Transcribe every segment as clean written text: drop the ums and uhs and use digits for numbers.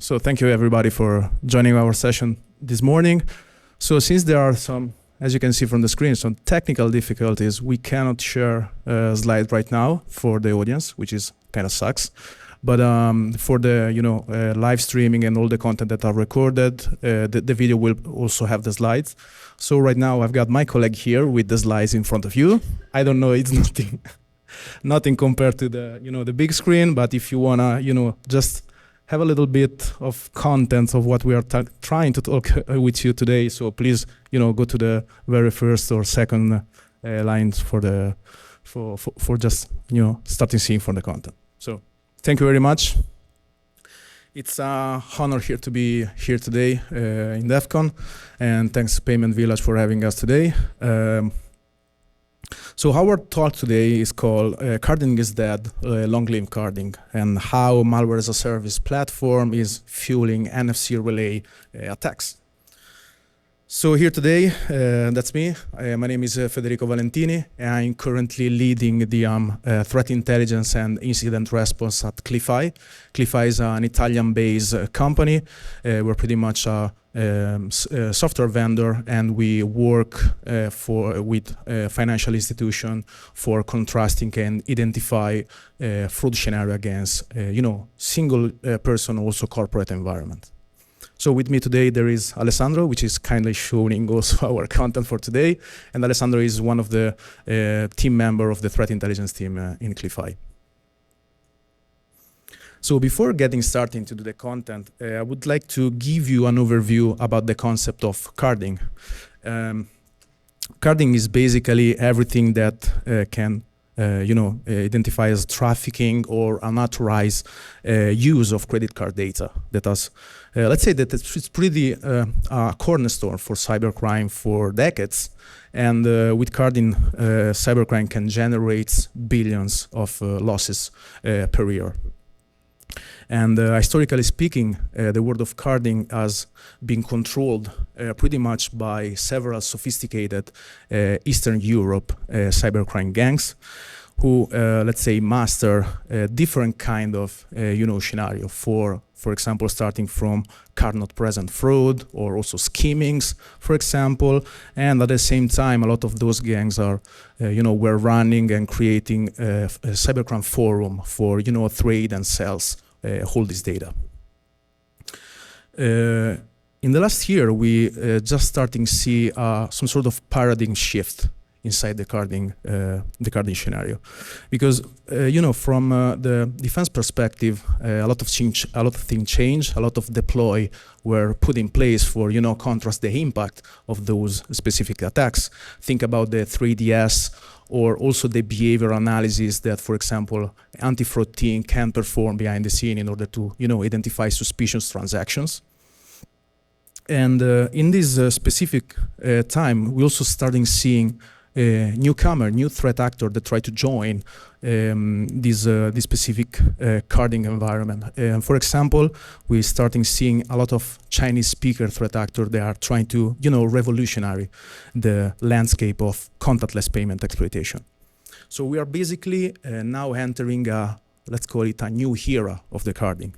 So thank you everybody for joining our session this morning. So since there are some, as you can see from the screen, some technical difficulties, we cannot share a slide right now for the audience, which is kind of sucks. But for the live streaming and all the content that are recorded, the video will also have the slides. So right now I've got my colleague here with the slides in front of you. I don't know, it's nothing compared to the the big screen, but if you wanna just have a little bit of content of what we are trying to talk with you today, so please go to the very first or second lines for just starting seeing for the content. So thank you very much. It's an honor here to be here today in DEF CON, and thanks Payment Village for having us today. So our talk today is called Carding is Dead, Long Live Carding, and how Malware as a Service platform is fueling NFC relay attacks. So here today, that's me. My name is Federico Valentini, and I'm currently leading the threat intelligence and incident response at Clify. Clify is an Italian-based company. We're pretty much a software vendor, and we work with financial institutions for contrasting and identify fraud scenario against single person, also corporate environment. So with me today there is Allesandro, which is kindly showing also our content for today, and Allesandro is one of the team member of the threat intelligence team in Clify. So before getting started into the content, I would like to give you an overview about the concept of carding. Carding is basically everything that can identify as trafficking or unauthorized use of credit card data. That has, let's say that it's pretty a cornerstone for cybercrime for decades. And with carding, cybercrime can generate billions of losses per year. And historically speaking, the world of carding has been controlled pretty much by several sophisticated Eastern Europe cybercrime gangs who, let's say, master different kind of scenario. For example, starting from card not present fraud, or also schemings, for example. And at the same time, a lot of those gangs are, were running and creating a cybercrime forum for, trade and sales. Hold this data. In the last year, we just starting to see some sort of paradigm shift inside the carding scenario, because from the defense perspective, a lot of things changed. A lot of deploy were put in place for contrast the impact of those specific attacks. Think about the 3DS. Or also the behavior analysis that, for example, anti-fraud team can perform behind the scene in order to, identify suspicious transactions. And in this specific time, we also starting seeing a newcomer, new threat actor that try to join this specific carding environment. For example, we're starting seeing a lot of Chinese speaker threat actor. They are trying to, revolutionary the landscape of contactless payment exploitation. So we are basically now entering let's call it a new era of the carding.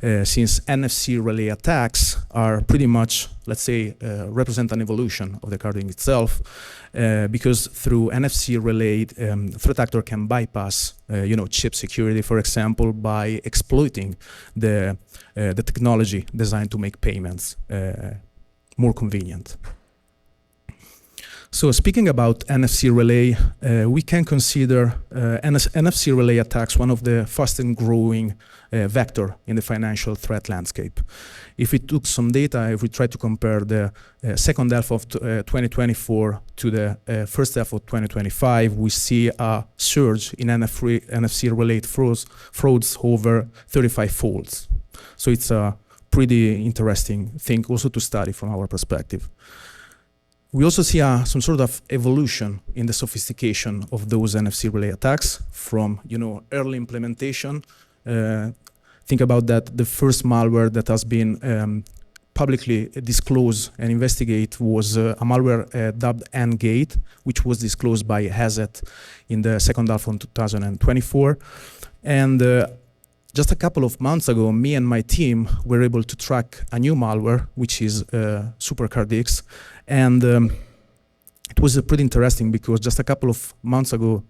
Since NFC relay attacks are pretty much, let's say, represent an evolution of the carding itself, because through NFC relay, threat actor can bypass, chip security, for example, by exploiting the technology designed to make payments more convenient. So speaking about NFC relay, we can consider NFC relay attacks one of the fastest growing vector in the financial threat landscape. If we took some data, if we try to compare the second half of 2024 to the first half of 2025, we see a surge in NFC related frauds over 35 folds. So it's a pretty interesting thing also to study from our perspective. We also see some sort of evolution in the sophistication of those NFC relay attacks from early implementation. Think about that. The first malware that has been publicly disclosed and investigated was a malware dubbed N-Gate, which was disclosed by Hazet in the second half of 2024. And just a couple of months ago, me and my team were able to track a new malware, which is Supercard X, and it was pretty interesting because just a couple of months ago,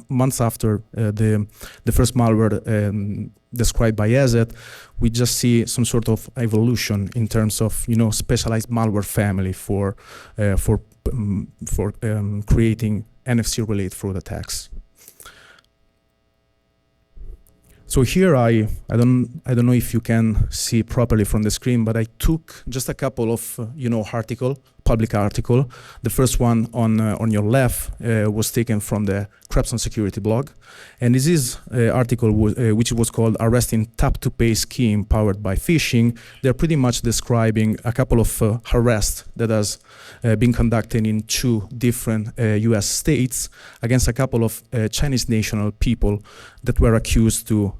months after the first malware described by ESET, we just see some sort of evolution in terms of specialized malware family for creating NFC-related fraud attacks. So here I don't know if you can see properly from the screen, but I took just a couple of public article. The first one on your left was taken from the Krebs on Security blog, and this is article which was called "Arresting Tap-to-Pay Scheme Powered by Phishing." They're pretty much describing a couple of arrests that has been conducted in 2 different U.S. states against a couple of Chinese national people that were accused to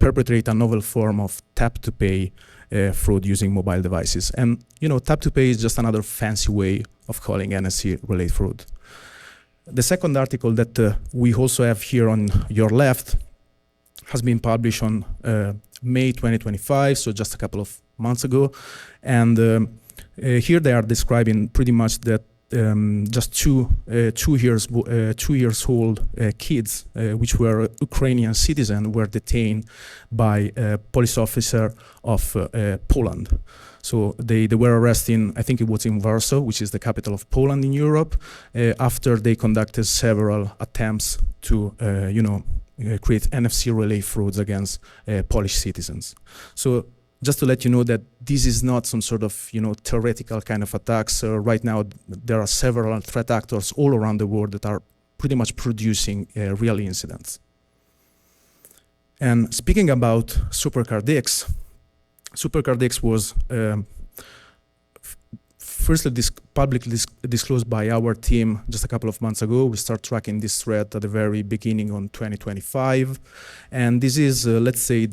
perpetrate a novel form of tap-to-pay fraud using mobile devices. And tap-to-pay is just another fancy way of calling NFC-related fraud. The second article that we also have here on your left has been published on May 2025, so just a couple of months ago. And here they are describing pretty much that just two years old kids, which were Ukrainian citizens, were detained by a police officer of Poland. So they were arrested I think it was in Warsaw, which is the capital of Poland in Europe, after they conducted several attempts to create NFC-related frauds against Polish citizens. So just to let you know that this is not some sort of theoretical kind of attacks. Right now, there are several threat actors all around the world that are pretty much producing real incidents. And speaking about Supercard X, Supercard X was firstly publicly disclosed by our team just a couple of months ago. We start tracking this threat at the very beginning on 2025, and this is, let's say,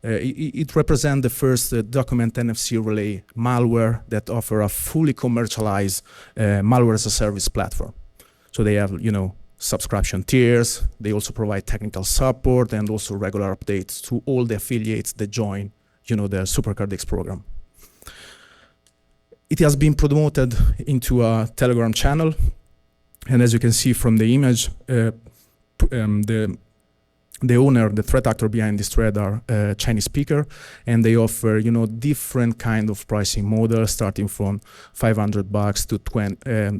it represents the first document NFC relay malware that offer a fully commercialized malware as a service platform. So they have, subscription tiers. They also provide technical support and also regular updates to all the affiliates that join, the Supercard X program. It has been promoted into a Telegram channel, and as you can see from the image, the owner, the threat actor behind this thread are Chinese speaker, and they offer, different kind of pricing models starting from $500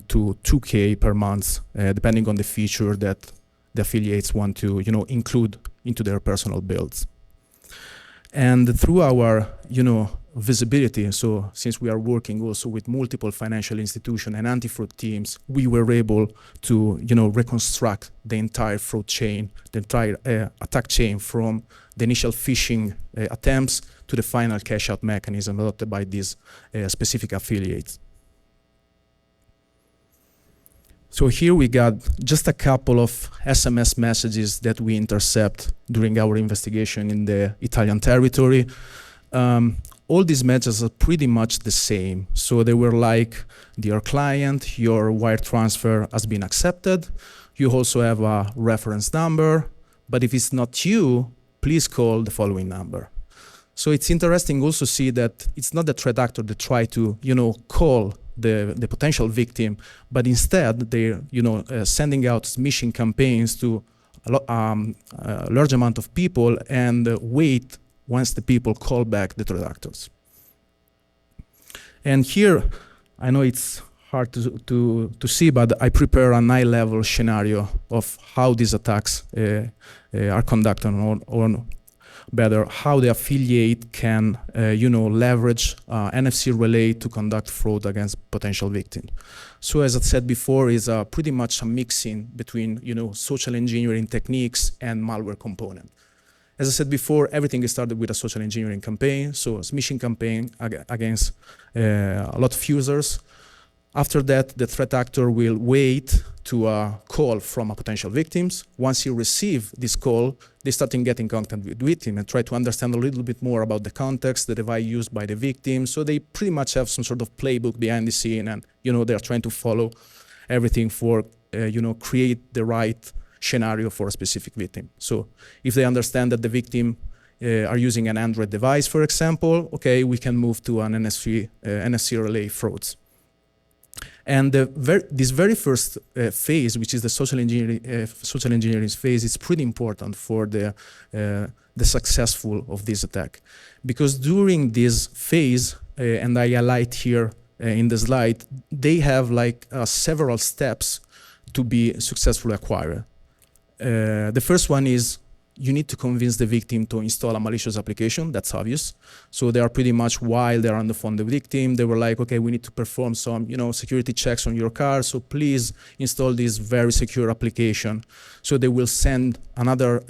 to $2K per month, depending on the feature that the affiliates want to, include into their personal builds. And through our, visibility, so since we are working also with multiple financial institutions and anti-fraud teams, we were able to, reconstruct the entire fraud chain, the entire attack chain from the initial phishing attempts to the final cash-out mechanism adopted by these specific affiliates. So here we got just a couple of SMS messages that we intercept during our investigation in the Italian territory. All these messages are pretty much the same. So they were like, dear client, your wire transfer has been accepted. You also have a reference number, but if it's not you, please call the following number. So it's interesting also see that it's not the threat actor that try to, call the potential victim, but instead they're, sending out smishing campaigns to a large amount of people and wait once the people call back the threat actors. And here, I know it's hard to see, but I prepare a high-level scenario of how these attacks are conducted, or better, how the affiliate can, leverage NFC relay to conduct fraud against potential victims. So as I said before, is pretty much a mixing between, social engineering techniques and malware component. As I said before, everything started with a social engineering campaign, so a smishing campaign against a lot of users. After that, the threat actor will wait to a call from a potential victims. Once you receive this call, they start getting contact with victim and try to understand a little bit more about the context, the device used by the victim. So they pretty much have some sort of playbook behind the scene, and they are trying to follow everything for create the right scenario for a specific victim. So if they understand that the victim are using an Android device, for example, okay, we can move to an NFC relay frauds. And this very first phase, which is the social engineering phase, is pretty important for the successful of this attack. Because during this phase, and I highlight here in the slide, they have like several steps to be successfully acquired. The first one is you need to convince the victim to install a malicious application. That's obvious. So they are pretty much, while they're on the phone, the victim, they were like, okay, we need to perform some, security checks on your car. So please install this very secure application. So they will send another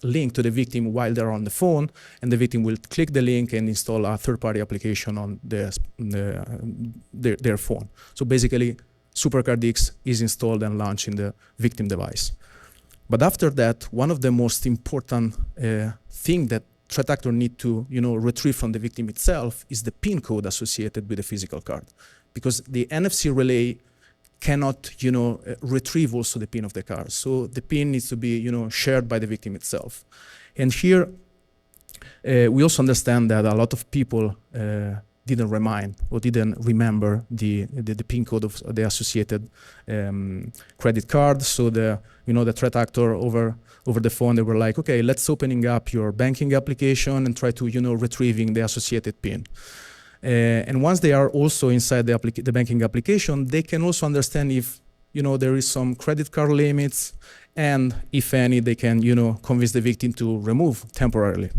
link to the victim while they're on the phone, and the victim will click the link and install a third-party application on their phone. So basically, Supercard X is installed and launched in the victim device. But after that, one of the most important thing that threat actor need to retrieve from the victim itself is the PIN code associated with the physical card, because the NFC relay cannot retrieve also the PIN of the card. So the PIN needs to be shared by the victim itself. And here we also understand that a lot of people didn't remember the PIN code of the associated credit card. So the threat actor over the phone, they were like, okay, let's opening up your banking application and try to retrieving the associated PIN. And once they are also inside the banking application, they can also understand if there is some credit card limits, and if any, they can convince the victim to remove temporarily.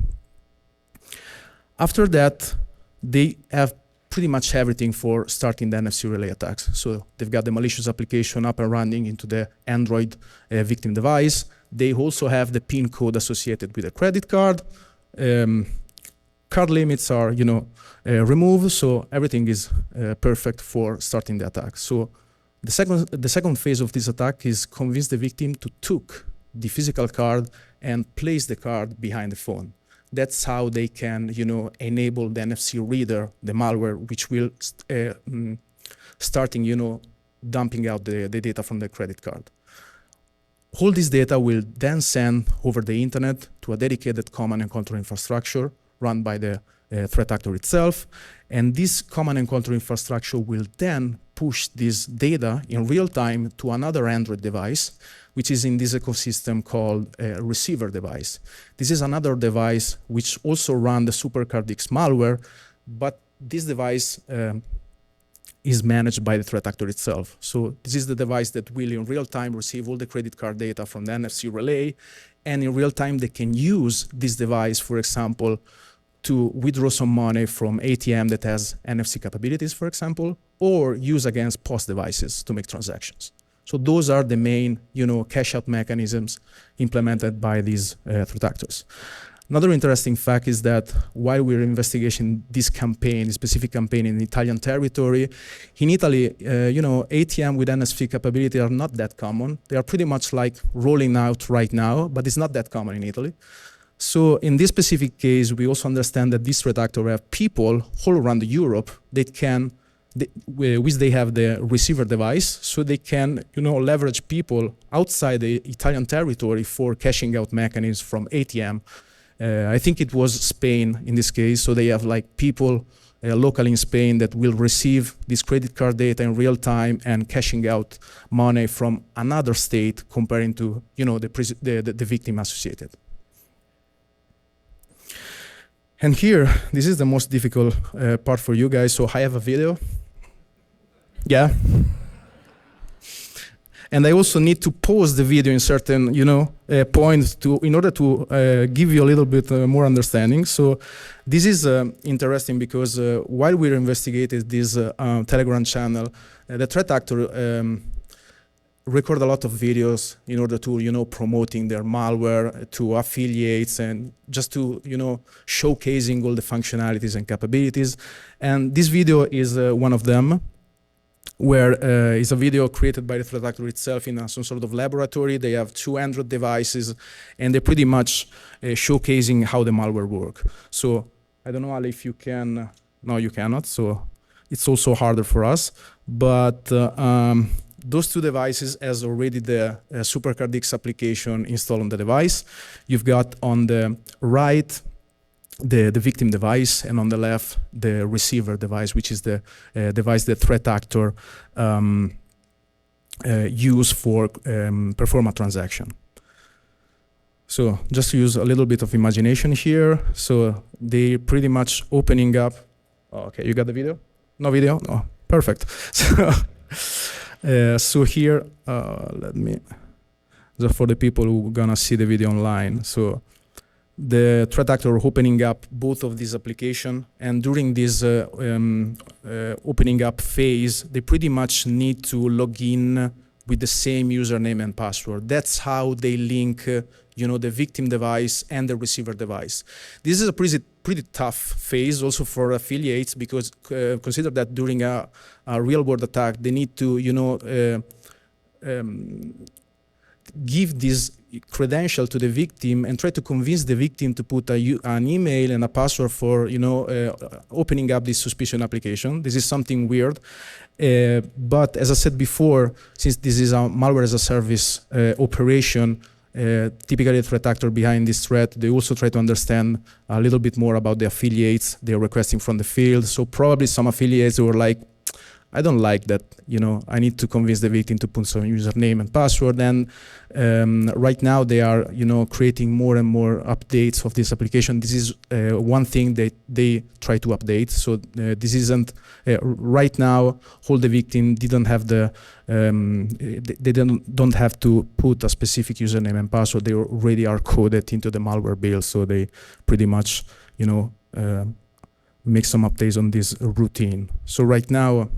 After that, they have pretty much everything for starting the NFC relay attacks. So they've got the malicious application up and running into the Android victim device. They also have the PIN code associated with a credit card. Card limits are, removed, so everything is perfect for starting the attack. So the second phase of this attack is convince the victim to take the physical card and place the card behind the phone. That's how they can, enable the NFC reader, the malware, which will starting, dumping out the data from the credit card. All this data will then send over the internet to a dedicated command and control infrastructure run by the threat actor itself. And this command and control infrastructure will then push this data in real time to another Android device, which is in this ecosystem called a receiver device. This is another device which also runs the Supercard X malware, but this device is managed by the threat actor itself. So this is the device that will in real time receive all the credit card data from the NFC relay, and in real time they can use this device, for example, to withdraw some money from ATM that has NFC capabilities, for example, or use against POS devices to make transactions. So those are the main, cash out mechanisms implemented by these threat actors. Another interesting fact is that while we're investigating this campaign, this specific campaign in Italian territory, in Italy, ATM with NFC capability are not that common. They are pretty much like rolling out right now, but it's not that common in Italy. So in this specific case, we also understand that this threat actor have people all around Europe that can, which they have the receiver device, so they can, leverage people outside the Italian territory for cashing out mechanisms from ATM. I think it was Spain in this case, so they have like people locally in Spain that will receive this credit card data in real time and cashing out money from another state comparing to, the victim associated. And here, this is the most difficult part for you guys. So I have a video. Yeah. And I also need to pause the video in certain, points in order to give you a little bit more understanding. So this is interesting because while we're investigating this Telegram channel, the threat actor record a lot of videos in order to, promoting their malware to affiliates and just to, showcasing all the functionalities and capabilities. And this video is one of them, where it's a video created by the threat actor itself in some sort of laboratory. They have 2 Android devices, and they're pretty much showcasing how the malware works. So I don't know, Ali, if you can. No, you cannot. So it's also harder for us. But those two devices has already the Supercard X application installed on the device. You've got on the right the victim device, and on the left the receiver device, which is the device the threat actor use for perform a transaction. So just to use a little bit of imagination here. So they pretty much opening up. Oh, okay, you got the video? No video? Oh, perfect. So here, let me. So for the people who are gonna see the video online, so the threat actor opening up both of these applications, and during this opening up phase, they pretty much need to log in with the same username and password. That's how they link, the victim device and the receiver device. This is a pretty tough phase also for affiliates, because consider that during a real-world attack, they need to, give this credential to the victim and try to convince the victim to put an email and a password for opening up this suspicion application. This is something weird, but as I said before, since this is a malware as a service operation, typically the threat actor behind this threat, they also try to understand a little bit more about the affiliates they're requesting from the field. So probably some affiliates were like, I don't like that, I need to convince the victim to put some username and password. And right now they are, creating more and more updates of this application. This is one thing that they try to update. So this isn't, right now, hold the victim didn't have the, they don't have to put a specific username and password. They already are coded into the malware build. So they pretty much, make some updates on this routine. So right now,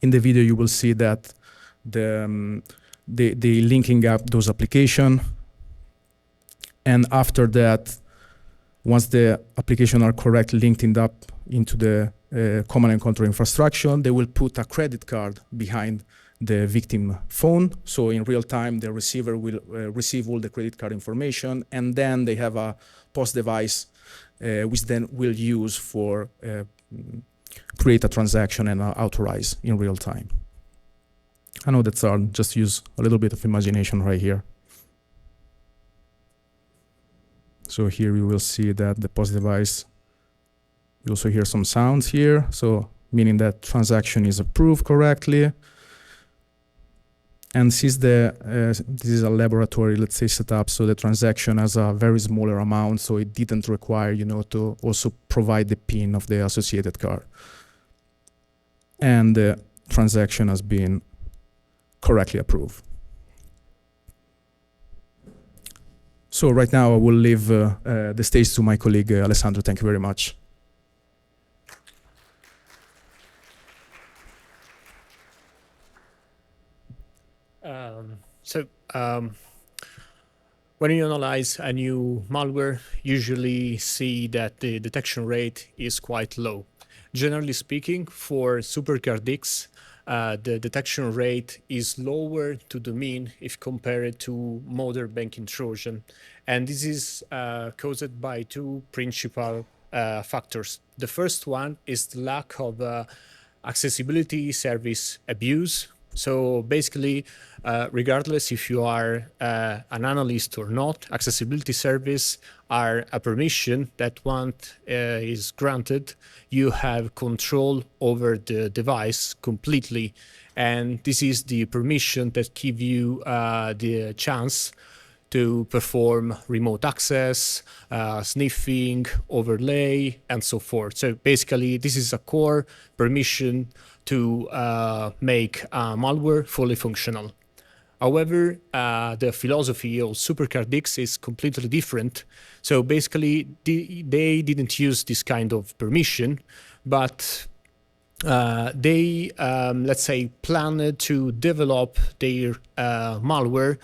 in the video, you will see that the linking up those applications, and after that, once the applications are correctly linked up into the command and control infrastructure, they will put a credit card behind the victim phone. So in real time, the receiver will receive all the credit card information, and then they have a POS device, which then will use for create a transaction and authorize in real time. I know that's hard, just use a little bit of imagination right here. So here you will see that the POS device, you also hear some sounds here, so meaning that transaction is approved correctly. And since this is a laboratory, let's say, setup, so the transaction has a very smaller amount, so it didn't require, to also provide the PIN of the associated card. And the transaction has been correctly approved. So right now I will leave the stage to my colleague Allesandro. Thank you very much. When you analyze a new malware, usually see that the detection rate is quite low. Generally speaking, for Supercard X, the detection rate is lower to the mean if compared to modern banking Trojan. And this is caused by two principal factors. The first one is the lack of accessibility service abuse. So basically, regardless if you are an analyst or not, accessibility service are a permission that once is granted, you have control over the device completely. And this is the permission that give you the chance to perform remote access, sniffing, overlay, and so forth. So basically, this is a core permission to make malware fully functional. However, the philosophy of Supercard X is completely different. So basically, they didn't use this kind of permission, but they, let's say, planned to develop their malware.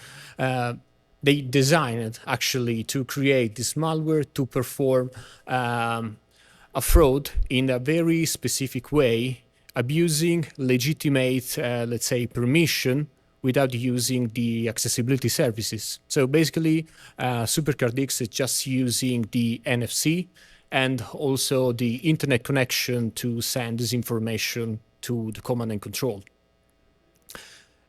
They designed it actually to create this malware to perform a fraud in a very specific way, abusing legitimate, let's say, permission without using the accessibility services. So basically, Supercard X is just using the NFC and also the internet connection to send this information to the command and control.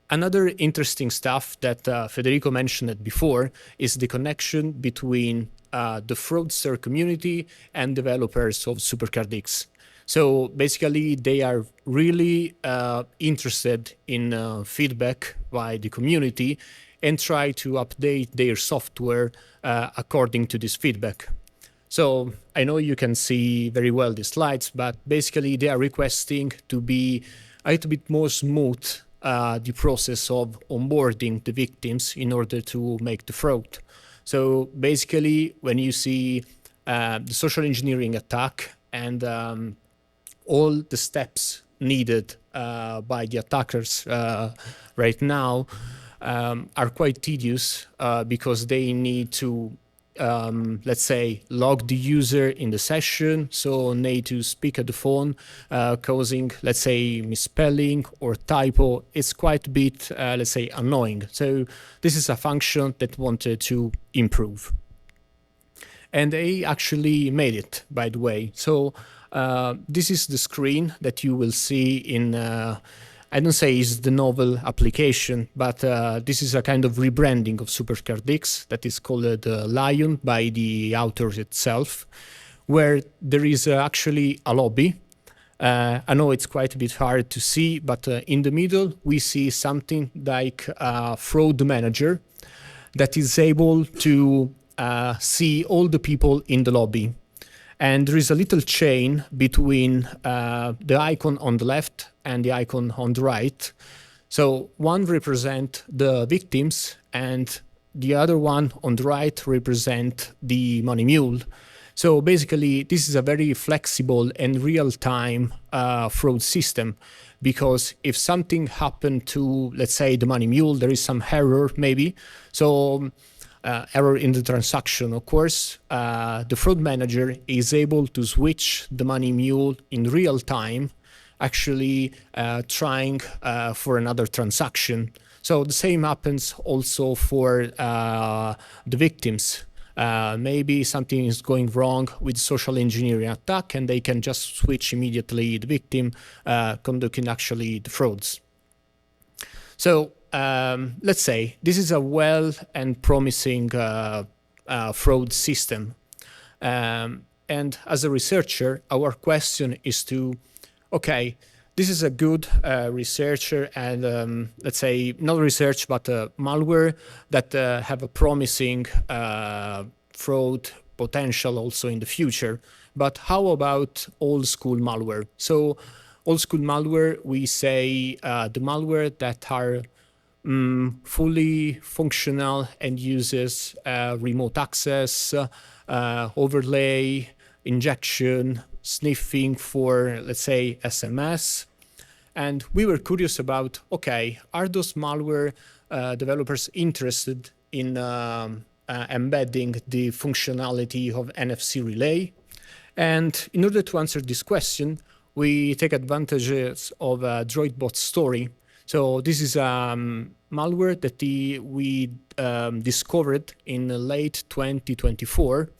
Another interesting stuff that Federico mentioned before is the connection between the fraudster community and developers of Supercard X. So basically, they are really interested in feedback by the community and try to update their software according to this feedback. So I know you can see very well the slides, but basically they are requesting to be a little bit more smooth the process of onboarding the victims in order to make the fraud. So basically, when you see the social engineering attack and all the steps needed by the attackers right now are quite tedious because they need to let's say, log the user in the session, so need to speak at the phone, causing, let's say, misspelling or typo. It's quite a bit, let's say, annoying. So this is a function that wanted to improve. And they actually made it, by the way. So this is the screen that you will see in I don't say it's the novel application, but this is a kind of rebranding of Supercard X that is called Lion by the authors itself, where there is actually a lobby. I know it's quite a bit hard to see, but in the middle we see something like a fraud manager that is able to see all the people in the lobby. And there is a little chain between the icon on the left and the icon on the right. So one represents the victims and the other one on the right represents the money mule. So basically, this is a very flexible and real-time fraud system, because if something happened to, let's say, the money mule, there is some error maybe. So error in the transaction, of course, the fraud manager is able to switch the money mule in real time, actually trying for another transaction. So the same happens also for the victims. Maybe something is going wrong with social engineering attack and they can just switch immediately the victim, conducting actually the frauds. So let's say this is a well and promising fraud system. And as a researcher, our question is to, okay, this is a good researcher and let's say not research, but malware that have a promising fraud potential also in the future. But how about old school malware? So old school malware, we say the malware that are fully functional and uses remote access, overlay, injection, sniffing for, let's say, SMS. And we were curious about, okay, are those malware developers interested in embedding the functionality of NFC relay? And in order to answer this question, we take advantages of a DroidBot story. So this is malware that we discovered in late 2024.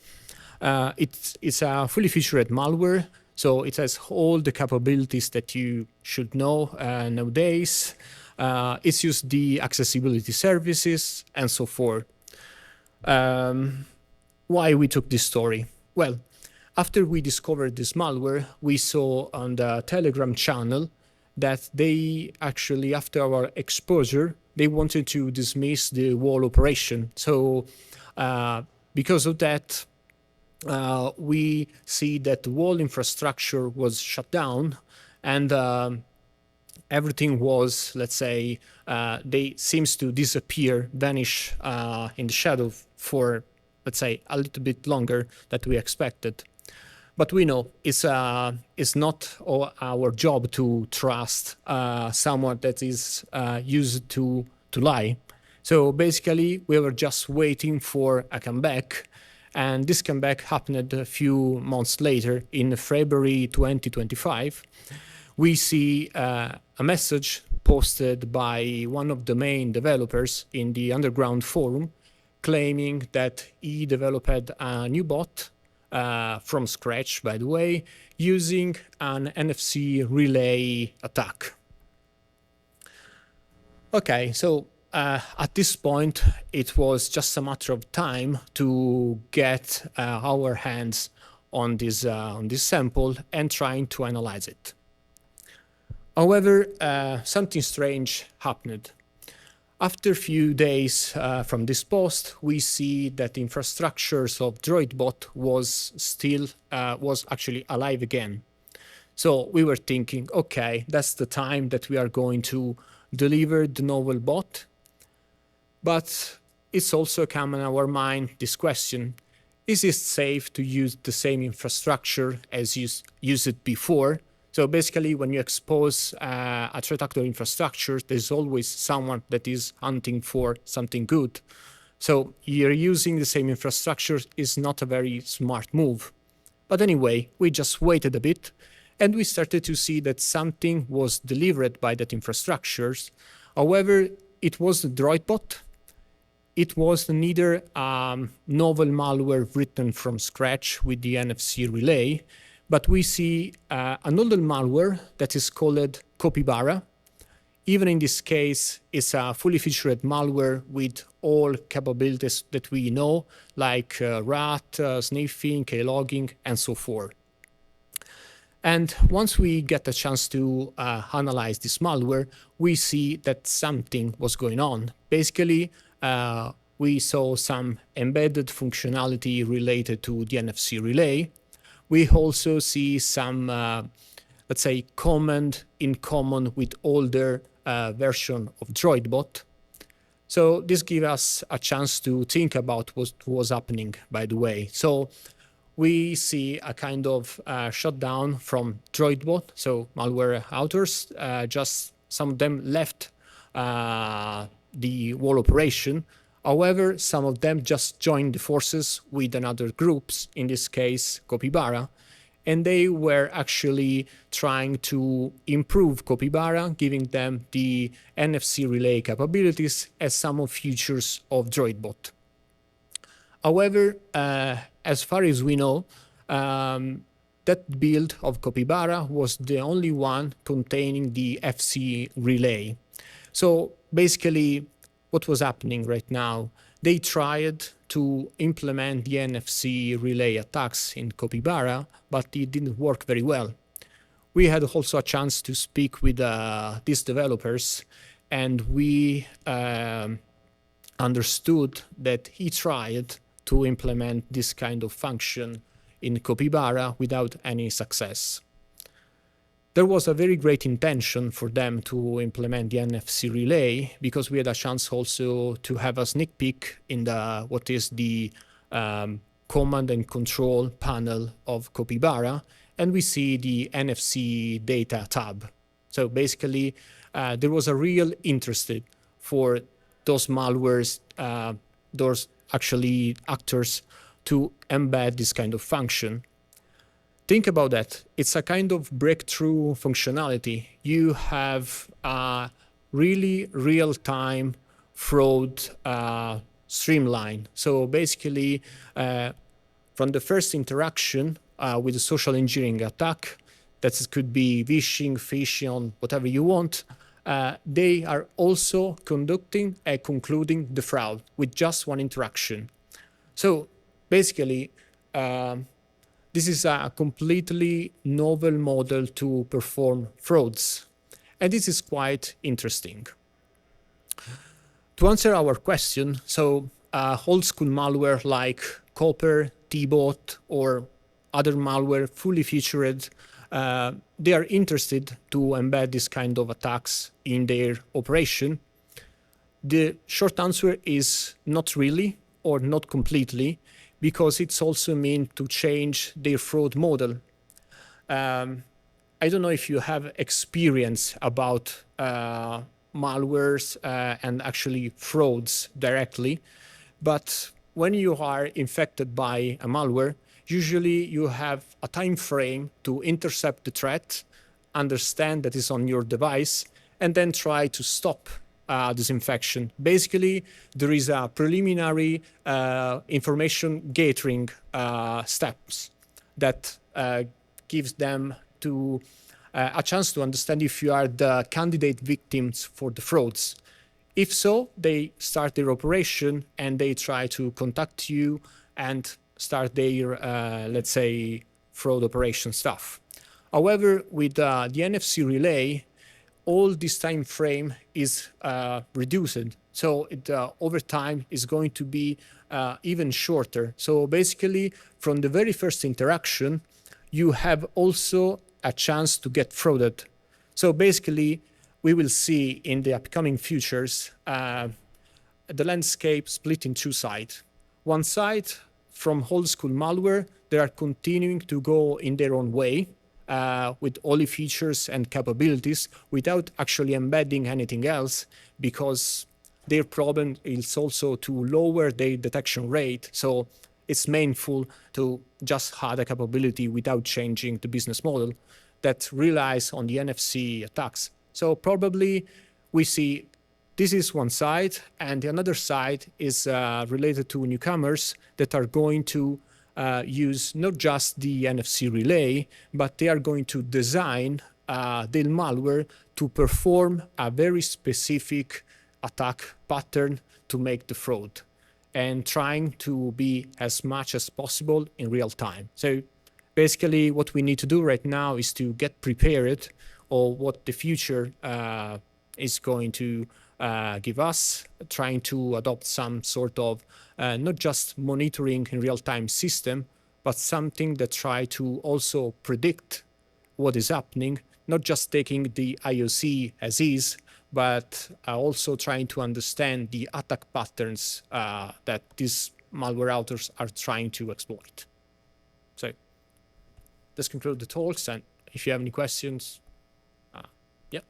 It's a fully featured malware, so it has all the capabilities that you should know nowadays. It's used the accessibility services and so forth. Why we took this story? Well, after we discovered this malware, we saw on the Telegram channel that they actually, after our exposure, they wanted to dismiss the whole operation. So because of that, we see that the whole infrastructure was shut down and everything was, let's say, they seems to disappear, vanish in the shadow for, let's say, a little bit longer than we expected. But we know it's not our job to trust someone that is used to lie. So basically, we were just waiting for a comeback. And this comeback happened a few months later, in February 2025. We see a message posted by one of the main developers in the underground forum, claiming that he developed a new bot from scratch, by the way, using an NFC relay attack. Okay, so at this point, it was just a matter of time to get our hands on this sample and trying to analyze it. However, something strange happened. After a few days from this post, we see that the infrastructures of DroidBot was actually alive again. So we were thinking, okay, that's the time that we are going to deliver the novel bot. But it's also come in our mind this question: is it safe to use the same infrastructure as you used it before? So basically, when you expose a threat actor infrastructure, there's always someone that is hunting for something good. So you're using the same infrastructure is not a very smart move. But anyway, we just waited a bit, and we started to see that something was delivered by that infrastructure. However, it was the DroidBot. It was neither novel malware written from scratch with the NFC relay, but we see another malware that is called Copybara. Even in this case, it's a fully featured malware with all capabilities that we know, like rat, sniffing, keylogging, and so forth. And once we get a chance to analyze this malware, we see that something was going on. Basically, we saw some embedded functionality related to the NFC relay. We also see some, let's say, command in common with older version of DroidBot. So this gives us a chance to think about what was happening, by the way. So we see a kind of shutdown from DroidBot. So malware authors, just some of them left the whole operation. However, some of them just joined the forces with another groups, in this case, Copybara, and they were actually trying to improve Copybara, giving them the NFC relay capabilities as some of features of DroidBot. However, as far as we know, that build of Copybara was the only one containing the FC relay. So basically, what was happening right now, they tried to implement the NFC relay attacks in Copybara, but it didn't work very well. We had also a chance to speak with these developers, and we understood that he tried to implement this kind of function in Copybara without any success. There was a very great intention for them to implement the NFC relay, because we had a chance also to have a sneak peek in what is the command and control panel of Copybara, and we see the NFC data tab. So basically, there was a real interest for those malwares, those actually actors, to embed this kind of function. Think about that. It's a kind of breakthrough functionality. You have a really real-time fraud streamline. So basically, from the first interaction with a social engineering attack, that could be phishing, whatever you want, they are also conducting and concluding the fraud with just one interaction. So basically, this is a completely novel model to perform frauds, and this is quite interesting. To answer our question, so old school malware like Copper, T-Bot, or other malware fully featured, they are interested to embed this kind of attacks in their operation. The short answer is not really, or not completely, because it's also meant to change their fraud model. I don't know if you have experience about malwares and actually frauds directly, but when you are infected by a malware, usually you have a time frame to intercept the threat, understand that it's on your device, and then try to stop this infection. Basically, there is a preliminary information gathering steps that gives them to a chance to understand if you are the candidate victims for the frauds. If so, they start their operation and they try to contact you and start their, let's say, fraud operation stuff. However, with the NFC relay, all this time frame is reduced. So it, over time is going to be even shorter. So basically, from the very first interaction, you have also a chance to get frauded. So basically, we will see in the upcoming futures the landscape split in two sides. One side, from old school malware, they are continuing to go in their own way with all the features and capabilities without actually embedding anything else, because their problem is also to lower their detection rate. So it's meaningful to just add a capability without changing the business model that relies on the NFC attacks. So probably we see this is one side, and the another side is related to newcomers that are going to use not just the NFC relay, but they are going to design their malware to perform a very specific attack pattern to make the fraud, and trying to be as much as possible in real time. So basically what we need to do right now is to get prepared or what the future is going to give us, trying to adopt some sort of not just monitoring in real-time system, but something that try to also predict what is happening, not just taking the IOC as is, but also trying to understand the attack patterns that these malware authors are trying to exploit. So let's conclude the talks, and if you have any questions, yeah.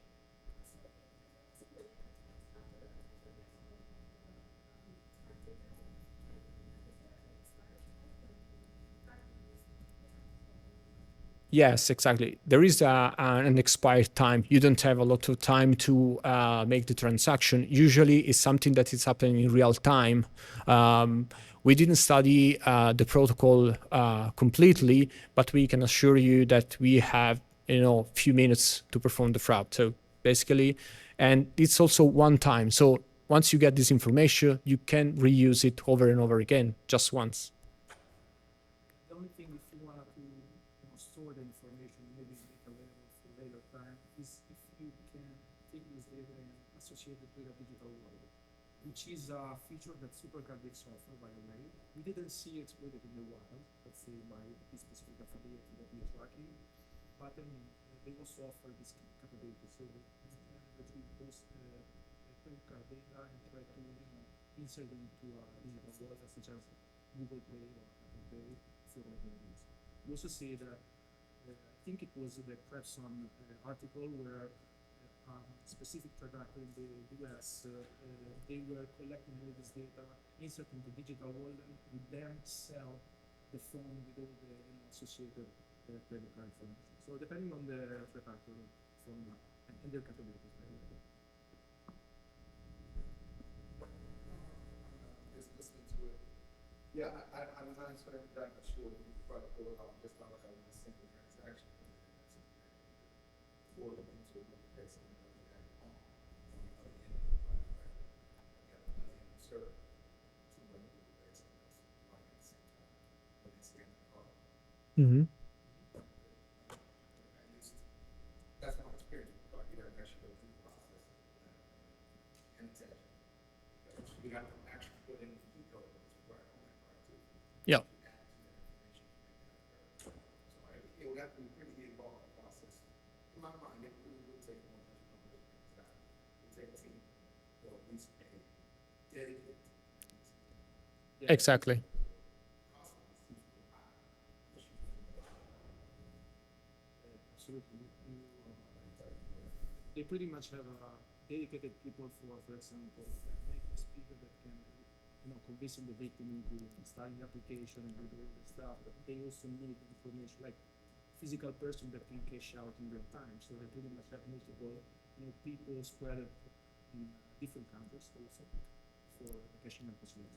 Yes, exactly. There is an expired time. You don't have a lot of time to make the transaction. Usually it's something that is happening in real time. We didn't study the protocol completely, but we can assure you that we have, few minutes to perform the fraud. So basically, and it's also one time. So once you get this information, you can reuse it over and over again, just once. The only thing, if you want to store the information, maybe make available for later time, is if you can take this data and associate it with a digital wallet, which is a feature that Supercard X offers, by the way. We didn't see it exploited in the wild, let's say by this specific affiliate that we're tracking, but they also offer this capability. So that we post credit card data and try to insert them into a digital wallet such as Google Pay or Apple Pay for this. We also see that I think it was the Crepson article where specific producer in the US, they were collecting all this data, inserting the digital wallet, and then sell the phone with all the associated credit card information. So depending on the producer from and their capabilities. Just listening to it. Yeah, I'm not expecting that, but sure, we could probably pull it off just by having a single transaction. For them to look at something other than on the other end of the pipe, right? You have another end of server to run the Google Pay something else running at the same time when they scan the card. Mm-hmm. At least that's my experience. But you have to actually go through the process and attention. Because you have to actually put in the key code that's required on that card too. Yeah. So it would have to be pretty involved in the process. In my mind, it really would take more than numbers of things that would take a team or at least a dedicated team. Exactly. Absolutely. They pretty much have dedicated people for example, native speaker that can, convincing the victim into installing the application and do all the stuff. But they also need information like physical person that can cash out in real time. So they pretty much have multiple, people spread in different countries also for the cashing opportunity.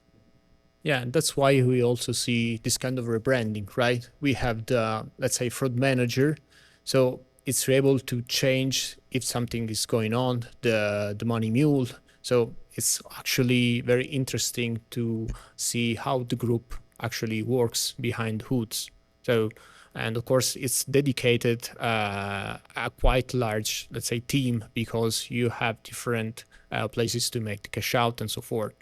Yeah, and that's why we also see this kind of rebranding, right? We have the, let's say, fraud manager. So it's able to change if something is going on, the money mule. So it's actually very interesting to see how the group actually works behind hoods. So, and of course, it's dedicated a quite large, let's say, team, because you have different places to make the cash out and so forth.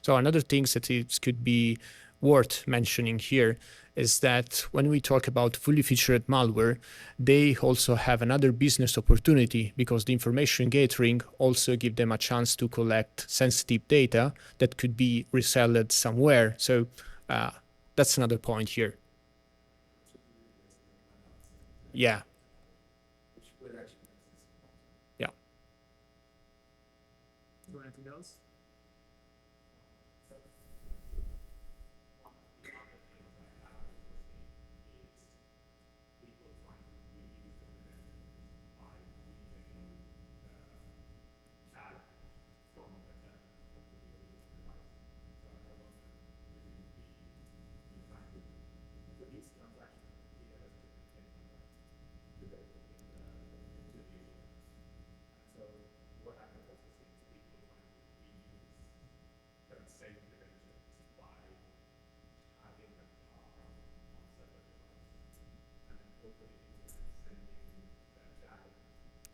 So another thing that it could be worth mentioning here is that when we talk about fully featured malware, they also have another business opportunity, because the information gathering also give them a chance to collect sensitive data that could be resold somewhere. So that's another point here. Yeah. Yeah. Anything else?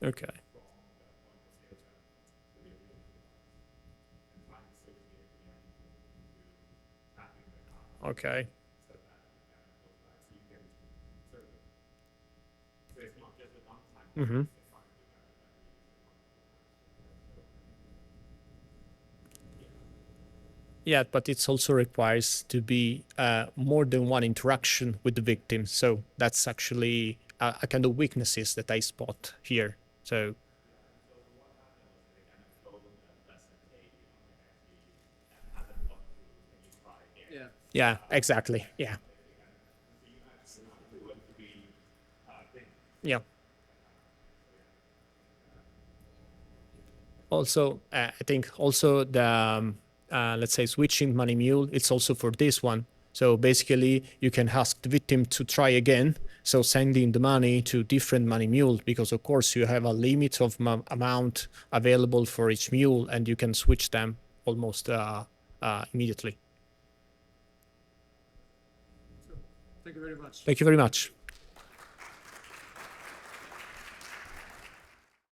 Okay. Okay. Mm-hmm. Yeah, but it also requires to be more than one interaction with the victim. So that's actually a kind of weaknesses that I spot here. So Yeah. yeah, exactly. Yeah. Yeah. Also, I think also the let's say switching money mule, it's also for this one. So basically, you can ask the victim to try again. So sending the money to different money mules, because of course you have a limit of amount available for each mule, and you can switch them almost immediately. Thank you very much. Thank you very much.